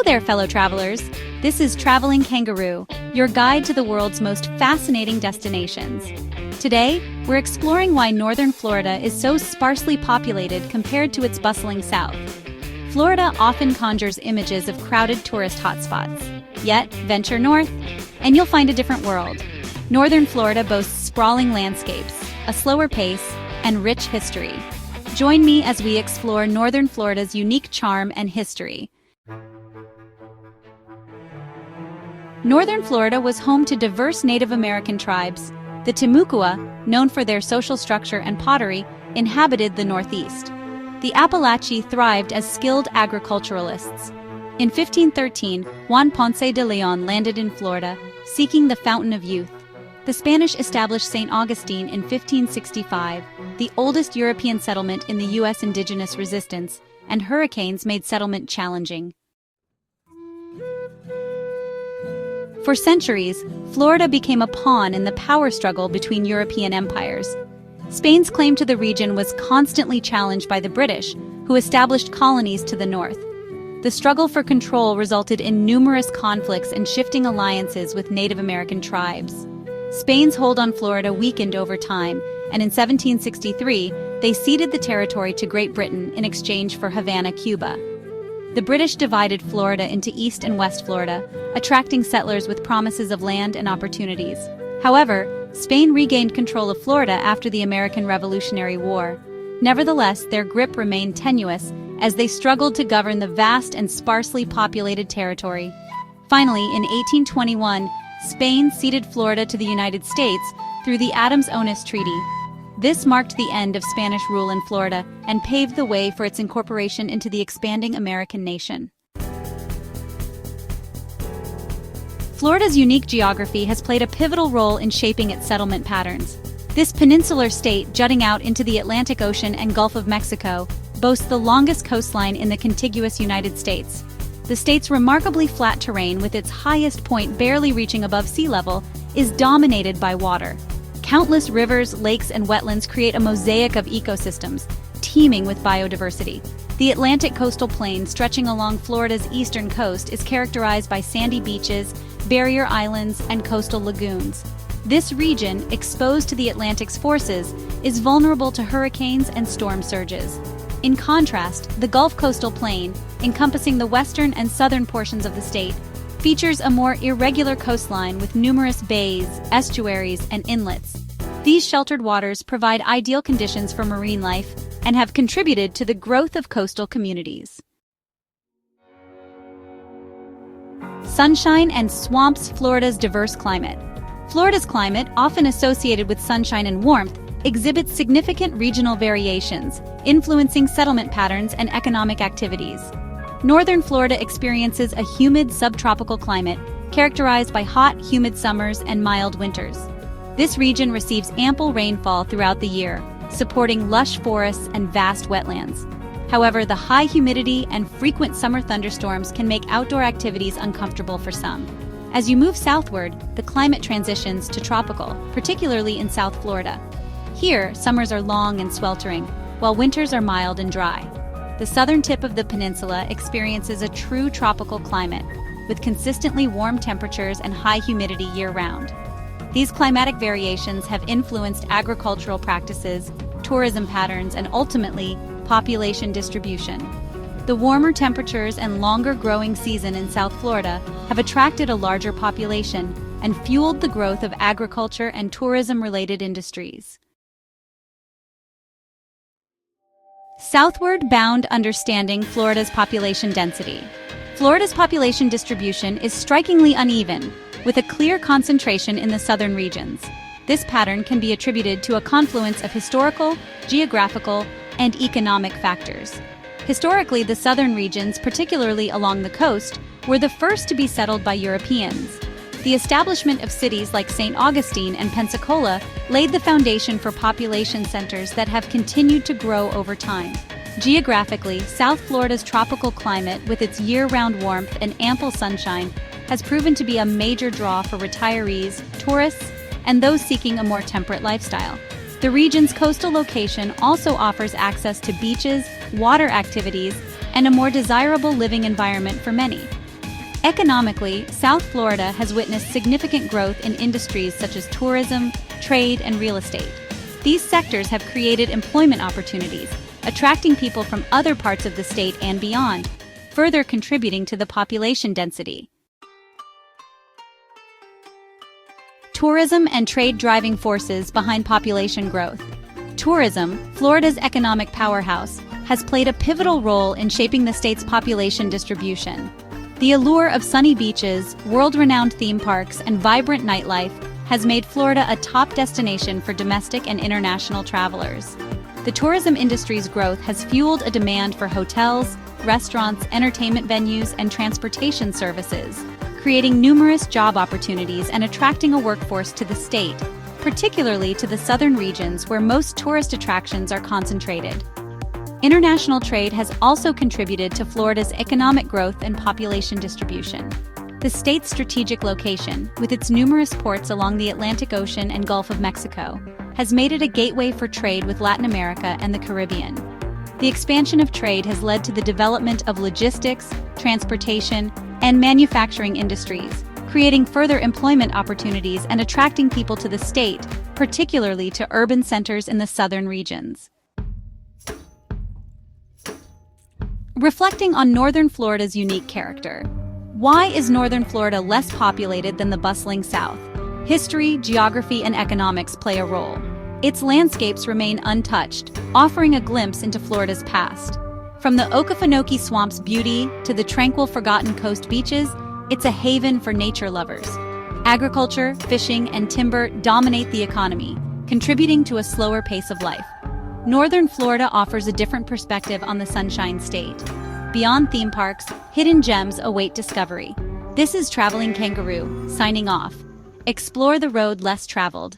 there, fellow travelers. This is Traveling Kangaroo, your guide to the world's most fascinating destinations. Today, we're exploring why northern Florida is so sparsely populated compared to its bustling south. Florida often conjures images of crowded tourist hotspots. Yet, venture north, and you'll find a different world. Northern Florida boasts sprawling landscapes, a slower pace, and rich history. Join me as we explore northern Florida's unique charm and history. Northern Florida was home to diverse Native American tribes. The Timucua, known for their social structure and pottery, inhabited the Northeast. The Apalachee thrived as skilled agriculturalists. In 1513, Juan Ponce de Leon landed in Florida, seeking the Fountain of Youth. The Spanish established St. Augustine in 1565, the oldest European settlement in the U.S. indigenous resistance, and hurricanes made settlement challenging. For centuries, Florida became a pawn in the power struggle between European empires. Spain's claim to the region was constantly challenged by the British, who established colonies to the north. The struggle for control resulted in numerous conflicts and shifting alliances with Native American tribes. Spain's hold on Florida weakened over time, and in 1763, they ceded the territory to Great Britain in exchange for Havana, Cuba. The British divided Florida into East and West Florida, attracting settlers with promises of land and opportunities. However, Spain regained control of Florida after the American Revolutionary War. Nevertheless, their grip remained tenuous as they struggled to govern the vast and sparsely populated territory. Finally, in 1821, Spain ceded Florida to the United States through the Adams-Onis Treaty. This marked the end of Spanish rule in Florida and paved the way for its incorporation into the expanding American nation. Florida's unique geography has played a pivotal role in shaping its settlement patterns. This peninsular state, jutting out into the Atlantic Ocean and Gulf of Mexico, boasts the longest coastline in the contiguous United States. The state's remarkably flat terrain, with its highest point barely reaching above sea level, is dominated by water. Countless rivers, lakes, and wetlands create a mosaic of ecosystems, teeming with biodiversity. The Atlantic coastal plain stretching along Florida's eastern coast is characterized by sandy beaches, barrier islands, and coastal lagoons. This region, exposed to the Atlantic's forces, is vulnerable to hurricanes and storm surges. In contrast, the Gulf coastal plain, encompassing the western and southern portions of the state, features a more irregular coastline with numerous bays, estuaries, and inlets. These sheltered waters provide ideal conditions for marine life and have contributed to the growth of coastal communities. Sunshine and swamps. Florida's diverse climate. Florida's climate, often associated with sunshine and warmth, exhibits significant regional variations, influencing settlement patterns and economic activities. Northern Florida experiences a humid subtropical climate, characterized by hot, humid summers and mild winters. This region receives ample rainfall throughout the year, supporting lush forests and vast wetlands. However, the high humidity and frequent summer thunderstorms can make outdoor activities uncomfortable for some. As you move southward, the climate transitions to tropical, particularly in South Florida. Here, summers are long and sweltering, while winters are mild and dry. The southern tip of the peninsula experiences a true tropical climate, with consistently warm temperatures and high humidity year-round. These climatic variations have influenced agricultural practices, tourism patterns, and ultimately, population distribution. The warmer temperatures and longer growing season in South Florida have attracted a larger population and fueled the growth of agriculture and tourism-related industries. Southward bound. Understanding Florida's population density. Florida's population distribution is strikingly uneven, with a clear concentration in the southern regions. This pattern can be attributed to a confluence of historical, geographical, and economic factors. Historically, the southern regions, particularly along the coast, were the first to be settled by Europeans. The establishment of cities like St. Augustine and Pensacola laid the foundation for population centers that have continued to grow over time. Geographically, South Florida's tropical climate, with its year-round warmth and ample sunshine, has proven to be a major draw for retirees, tourists, and those seeking a more temperate lifestyle. The region's coastal location also offers access to beaches, water activities, and a more desirable living environment for many. Economically, South Florida has witnessed significant growth in industries such as tourism, trade, and real estate. These sectors have created employment opportunities, attracting people from other parts of the state and beyond, further contributing to the population density. Tourism and trade driving forces behind population growth. Tourism, Florida's economic powerhouse, has played a pivotal role in shaping the state's population distribution. The allure of sunny beaches, world-renowned theme parks, and vibrant nightlife has made Florida a top destination for domestic and international travelers. The tourism industry's growth has fueled a demand for hotels, restaurants, entertainment venues, and transportation services, creating numerous job opportunities and attracting a workforce to the state, particularly to the southern regions where most tourist attractions are concentrated. International trade has also contributed to Florida's economic growth and population distribution. The state's strategic location, with its numerous ports along the Atlantic Ocean and Gulf of Mexico, has made it a gateway for trade with Latin America and the Caribbean. The expansion of trade has led to the development of logistics, transportation, and manufacturing industries, creating further employment opportunities and attracting people to the state, particularly to urban centers in the southern regions. Reflecting on northern Florida's unique character. Why is northern Florida less populated than the bustling south? History, geography, and economics play a role. Its landscapes remain untouched, offering a glimpse into Florida's past. From the Okefenokee Swamp's beauty to the tranquil forgotten coast beaches, it's a haven for nature lovers. Agriculture, fishing, and timber dominate the economy, contributing to a slower pace of life. Northern Florida offers a different perspective on the Sunshine State. Beyond theme parks, hidden gems await discovery. This is Traveling Kangaroo, signing off. Explore the road less traveled.